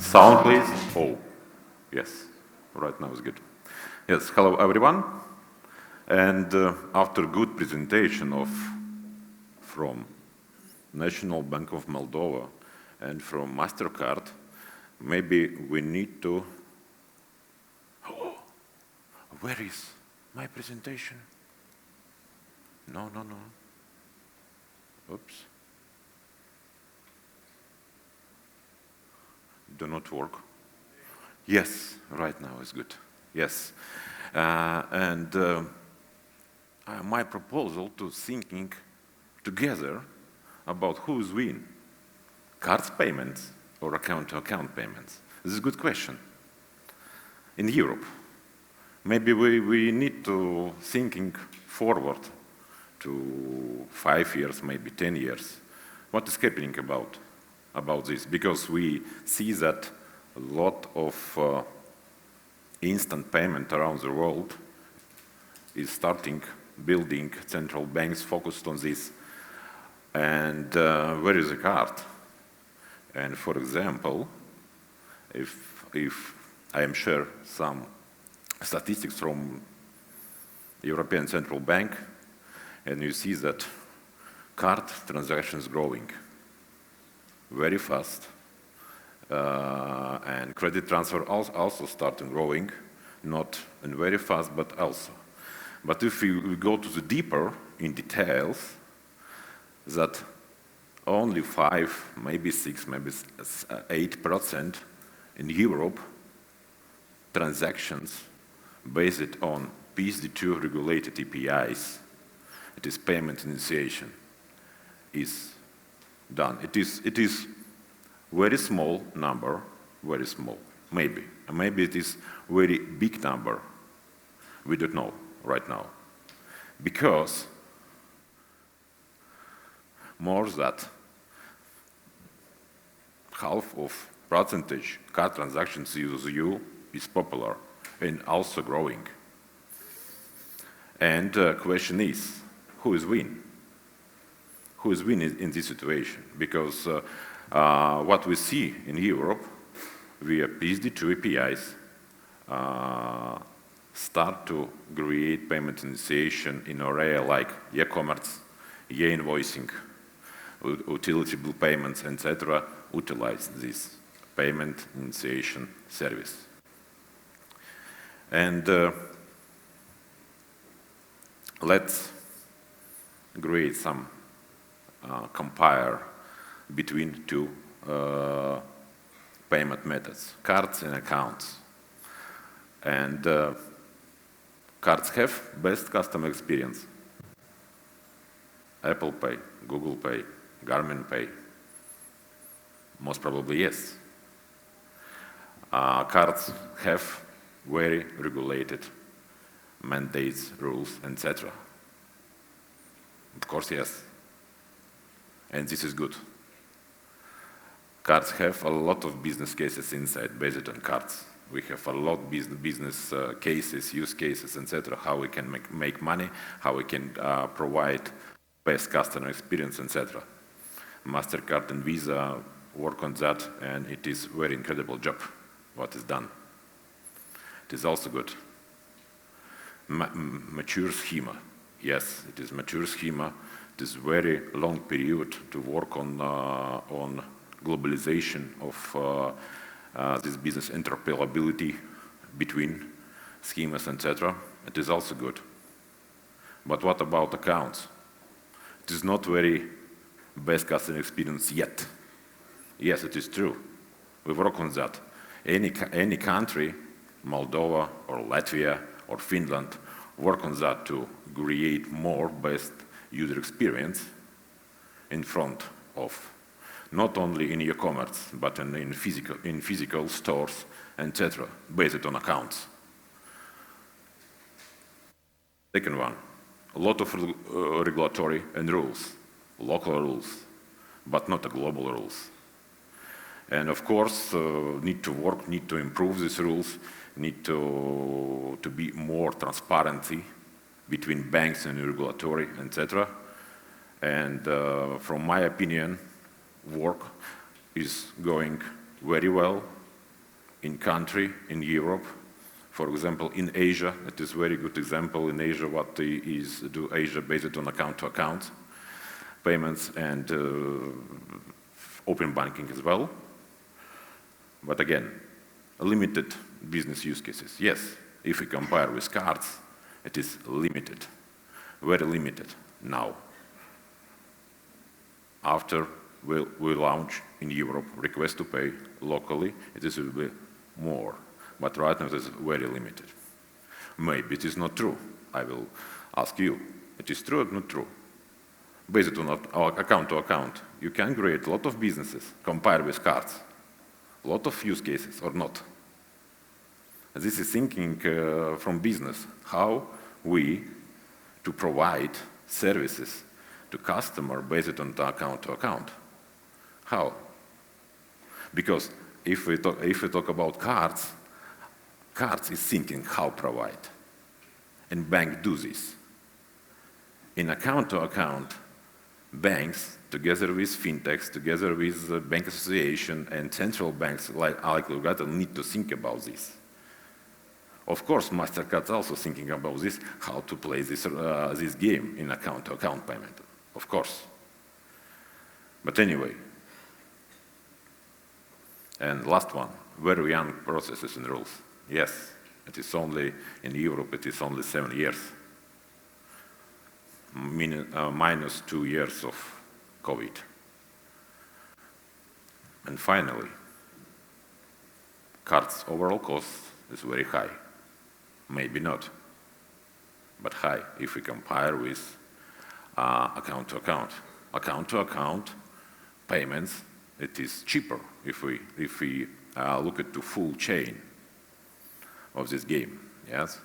Sound, please. Oh, yes. Right now is good. Yes, hello everyone. And after good presentation from National Bank of Moldova and from MasterCard, maybe we need to. Oh, where is my presentation? No. Oops. Do not work. Yes, right now is good. Yes. My proposal to thinking together about who's win, cards payments or account-to-account payments. This is a good question. In Europe, maybe we need to thinking forward to 5 years, maybe 10 years. What is happening about this? Because we see that a lot of instant payment around the world is starting building central banks focused on this. And where is the card? And for example, if I am share some statistics from European Central Bank, and you see that card transactions growing very fast, and credit transfer also starting growing, not in very fast, but also. But if we go to the deeper in details, that only 5, maybe 6, maybe 8% in Europe transactions based on PSD2 regulated APIs, it is payment initiation, is done. It is very small number, very small, maybe. And maybe it is very big number. We don't know right now. Because more than half of percentage card transactions use EU is popular and also growing. And the question is, who is win? Who is winning in this situation? Because what we see in Europe via PSD2 APIs start to create payment initiation in area like e-commerce, e-invoicing, utility bill payments, etc. utilize this payment initiation service. And let's create some compare between two payment methods, cards and accounts. And cards have best customer experience. Apple Pay, Google Pay, Garmin Pay, most probably yes. Cards have very regulated mandates, rules, etc. Of course, yes. And this is good. Cards have a lot of business cases inside based on cards. We have a lot of business cases, use cases, etc. How we can make money, how we can provide best customer experience, etc. MasterCard and Visa work on that, and it is very incredible job what is done. It is also good. Mature schema. Yes, it is mature schema. It is very long period to work on globalization of this business interoperability between schemas, etc. It is also good. But what about accounts? It is not very best customer experience yet. Yes, it is true. We work on that. Any country, Moldova or Latvia or Finland, work on that to create more best user experience in front of, not only in e-commerce, but in physical stores, etc., based on accounts. Second one, a lot of regulatory and rules, local rules, but not global rules. And of course, need to work, need to improve these rules, need to be more transparency between banks and regulatory, etc. And from my opinion, work is going very well, in country, in Europe. For example, in Asia, it is a very good example. In Asia, what is do Asia based on account-to-account payments and open banking as well. But again, limited business use cases. Yes, if we compare with cards, it is limited, very limited now. After we launch in Europe request to pay locally, it is will be more. But right now it is very limited. Maybe it is not true. I will ask you, it is true or not true? Based on account to account, you can create a lot of businesses compared with cards, a lot of use cases or not. This is thinking from business, how we to provide services to customer based on the account to account. How? Because if we talk about cards is thinking how provide, and bank do this. In account to account, banks, together with fintechs, together with bank association and central banks like Regulator need to think about this. Of course, MasterCard's also thinking about this, how to play this game in account to account payment, of course. But anyway, and last one, very young processes and rules. Yes, it is only, in Europe, it is only 7 years, minus 2 years of COVID. And finally, cards overall cost is very high. Maybe not, but high if we compare with account to account. Account to account payments, it is cheaper if we look at the full chain of this game, yes?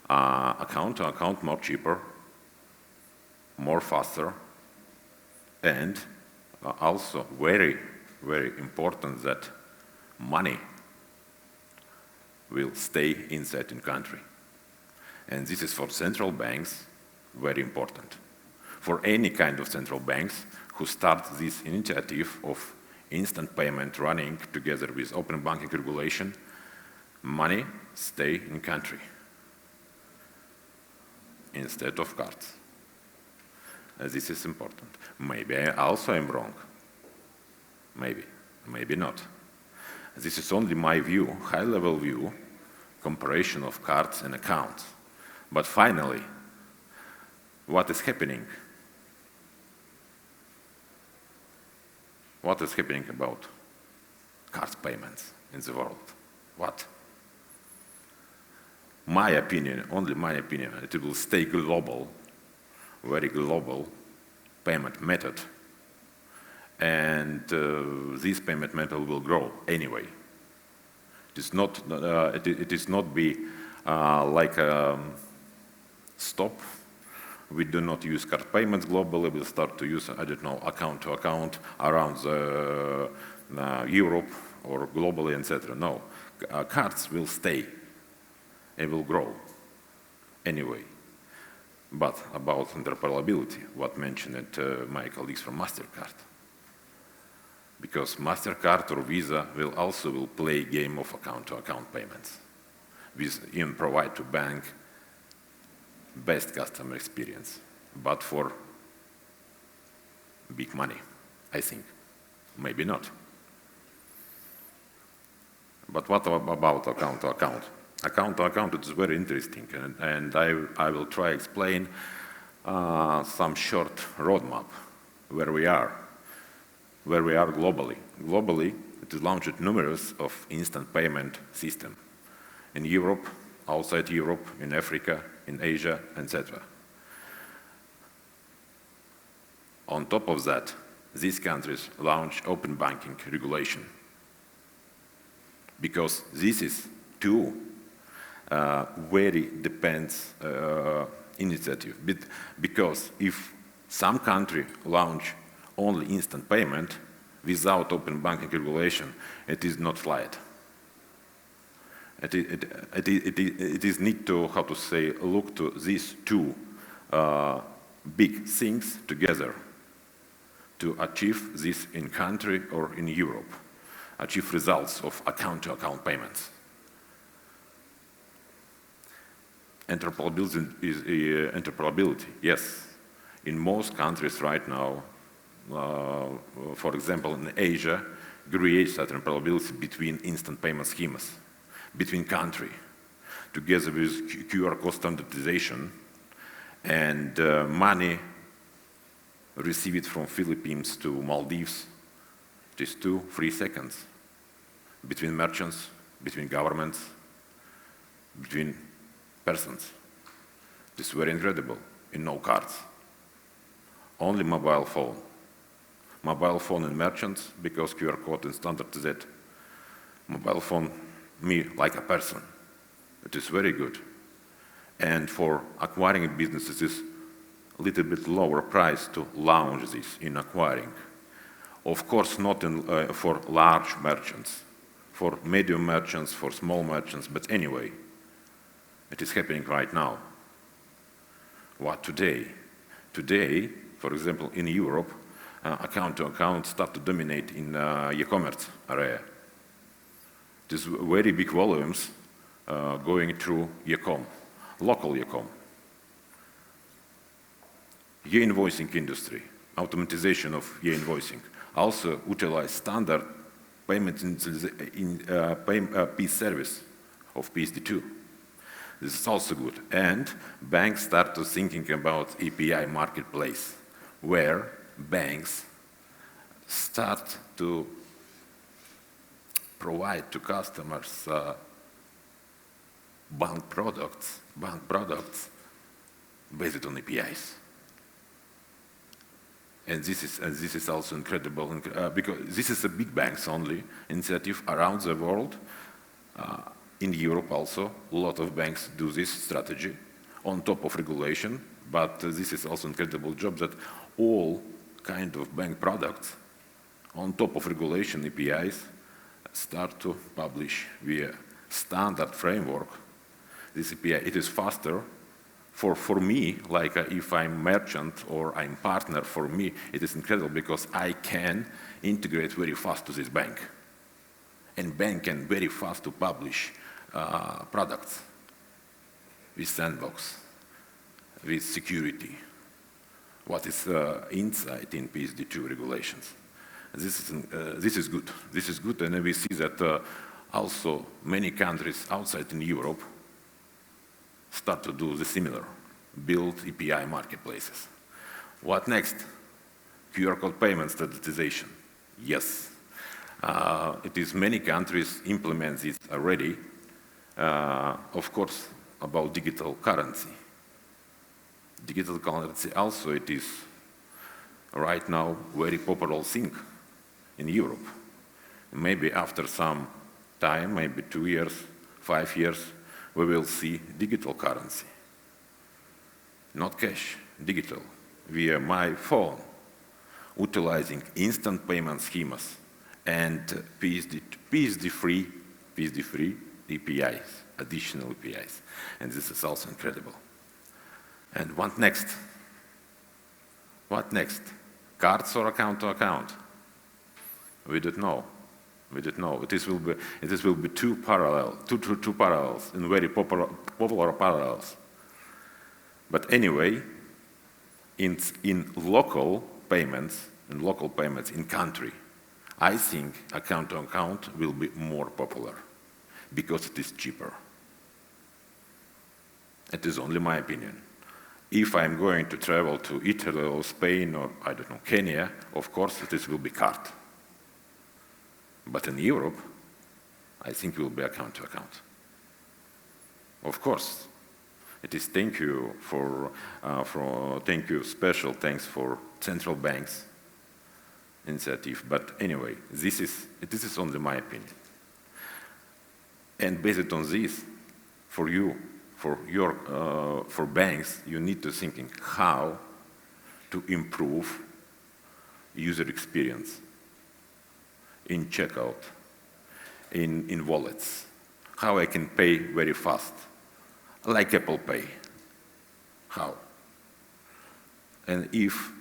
Account to account more cheaper, more faster, and also very, very important that money will stay inside in country. And this is for central banks very important. For any kind of central banks who start this initiative of instant payment running together with open banking regulation, money stay in country instead of cards. This is important. Maybe I also am wrong. Maybe, maybe not. This is only my view, high-level view, comparison of cards and accounts. But finally, what is happening? What is happening about card payments in the world? What? My opinion, only my opinion, it will stay global, very global payment method. And this payment method will grow anyway. It is not, it is not be like a stop. We do not use card payments globally. We'll start to use, I don't know, account to account around Europe or globally, etc. No, cards will stay. It will grow anyway. But about interoperability, what mentioned my colleagues from MasterCard. Because MasterCard or Visa will also play game of account-to-account payments. With even provide to bank best customer experience, but for big money, I think. Maybe not. But what about account-to-account? Account-to-account is very interesting, and I will try to explain some short roadmap where we are globally. Globally, it is launched numerous of instant payment system in Europe, outside Europe, in Africa, in Asia, etc. On top of that, these countries launch open banking regulation because this is two very depends initiative. Because if some country launch only instant payment without open banking regulation, it is not flight. It is need to, how to say, look to these two big things together to achieve this in country or in Europe. achieve results of account-to-account payments. Interoperability, yes. In most countries right now, for example, in Asia, creates that interoperability between instant payment schemas, between countries, together with QR code standardization, and money received from Philippines to Maldives, just 2-3 seconds, between merchants, between governments, between persons. This is very incredible, in no cards. Only mobile phone. Mobile phone and merchants, because QR code is standardized. Mobile phone, me, like a person. It is very good. And for acquiring businesses, it's a little bit lower price to launch this in acquiring. Of course, not for large merchants, for medium merchants, for small merchants, but anyway, it is happening right now. What today? Today, for example, in Europe, account-to-account start to dominate in e-commerce area. There's very big volumes going through e-com, local e-com. E-invoicing industry, automatization of e-invoicing, also utilize standard payment in PIS service of PSD2. This is also good. And banks start to thinking about API marketplace, where banks start to provide to customers bank products based on APIs. And this is also incredible because this is a big banks only initiative around the world. In Europe also, a lot of banks do this strategy on top of regulation, but this is also incredible job that all kind of bank products on top of regulation APIs start to publish via standard framework. This API, it is faster for me, like if I'm merchant or I'm partner, for me, it is incredible because I can integrate very fast to this bank. And bank can very fast to publish products with sandbox, with security, what is inside in PSD2 regulations. This is good. This is good, and we see that also many countries outside in Europe start to do the similar, build API marketplaces. What next? QR code payment standardization. Yes, it is many countries implement this already. Of course, about digital currency. Digital currency also it is right now very popular thing in Europe. Maybe after some time, maybe 2 years, 5 years, we will see digital currency. Not cash, digital, via my phone, utilizing instant payment schemas and PSD3 APIs, additional APIs. And this is also incredible. And what next? What next? Cards or account to account? We don't know. We don't know. This will be two parallels, and very popular parallels. But anyway, in local payments in country, I think account to account will be more popular because it is cheaper. It is only my opinion. If I'm going to travel to Italy or Spain or, I don't know, Kenya, of course, this will be card. But in Europe, I think it will be account to account. Of course, it is thank you, special thanks for central banks initiative. But anyway, this is only my opinion. And based on this, for banks, you need to thinking how to improve user experience in checkout, in wallets, how I can pay very fast, like Apple Pay. How? And if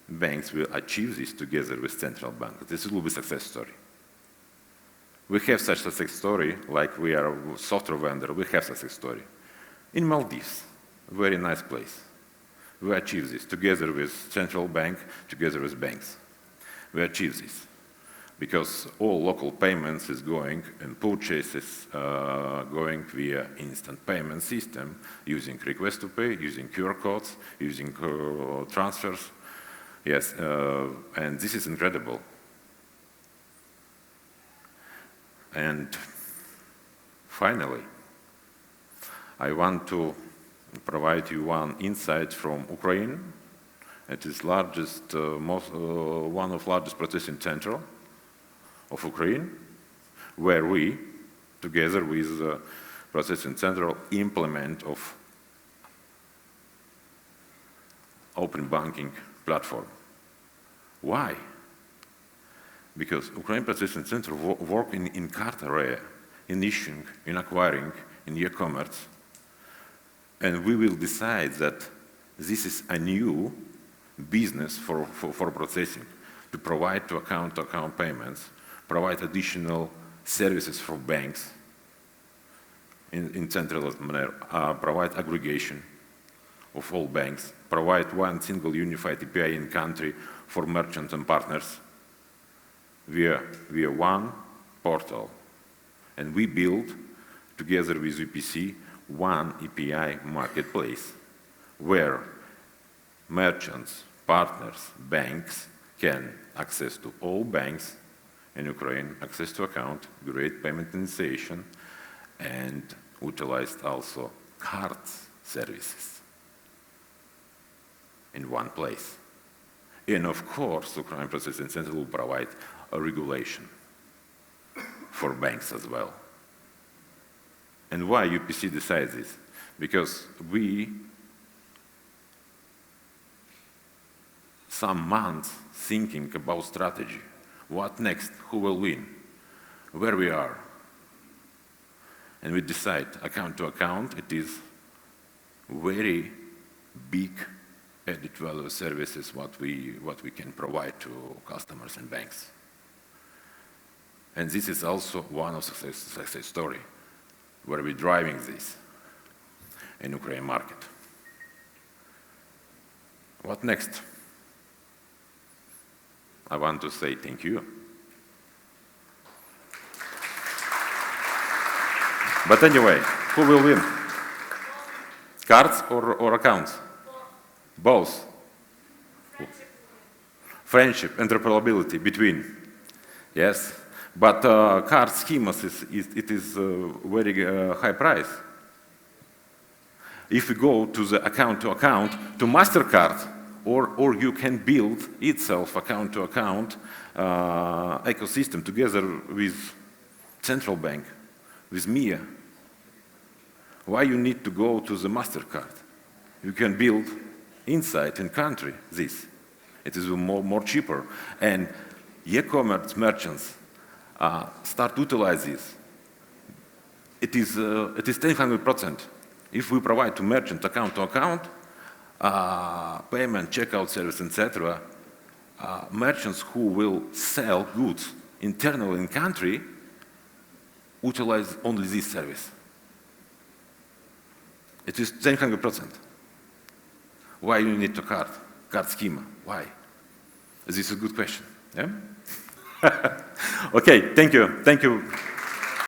banks will achieve this together with central bank, this will be a success story. We have such a success story, like we are a software vendor, we have such a story. In Maldives, a very nice place. We achieved this together with central bank, together with banks. We achieved this because all local payments is going and purchases going via instant payment system using request to pay, using QR codes, using transfers. Yes, and this is incredible. And finally, I want to provide you one insight from Ukraine. It is largest, one of largest processing centers of Ukraine, where we, together with the processing center, implement of open banking platform. Why? Because Ukraine Processing Center work in card area, in issuing, in acquiring, in e-commerce. And we will decide that this is a new business for processing, to provide to account payments, provide additional services for banks in centralized manner, provide aggregation of all banks, provide one single unified API in country for merchants and partners via one portal. And we build, together with UPC, one API marketplace where merchants, partners, banks can access to all banks in Ukraine, access to account, great payment initiation, and utilize also cards services in one place. And of course, Ukraine Processing Center will provide a regulation for banks as well. And why UPC decides this? Because we, some months thinking about strategy. What next? Who will win? Where we are? And we decide, account to account, it is very big added value services what we can provide to customers and banks. And this is also one of success story where we're driving this in Ukraine market. What next? I want to say thank you. But anyway, who will win? Cards or accounts? Both. Friendship, interoperability between. Yes. But card schemas, it is very high price. If we go to the account to MasterCard, or you can build itself account to account ecosystem together with central bank, with MIA. Why you need to go to the MasterCard? You can build inside in country this. It is more cheaper. And e-commerce merchants start to utilize this. It is 100%. If we provide to merchant account to account, payment, checkout service, etc., merchants who will sell goods internally in country utilize only this service. It is 100%. Why you need to card schema? Why? This is a good question. Yeah? Okay, thank you.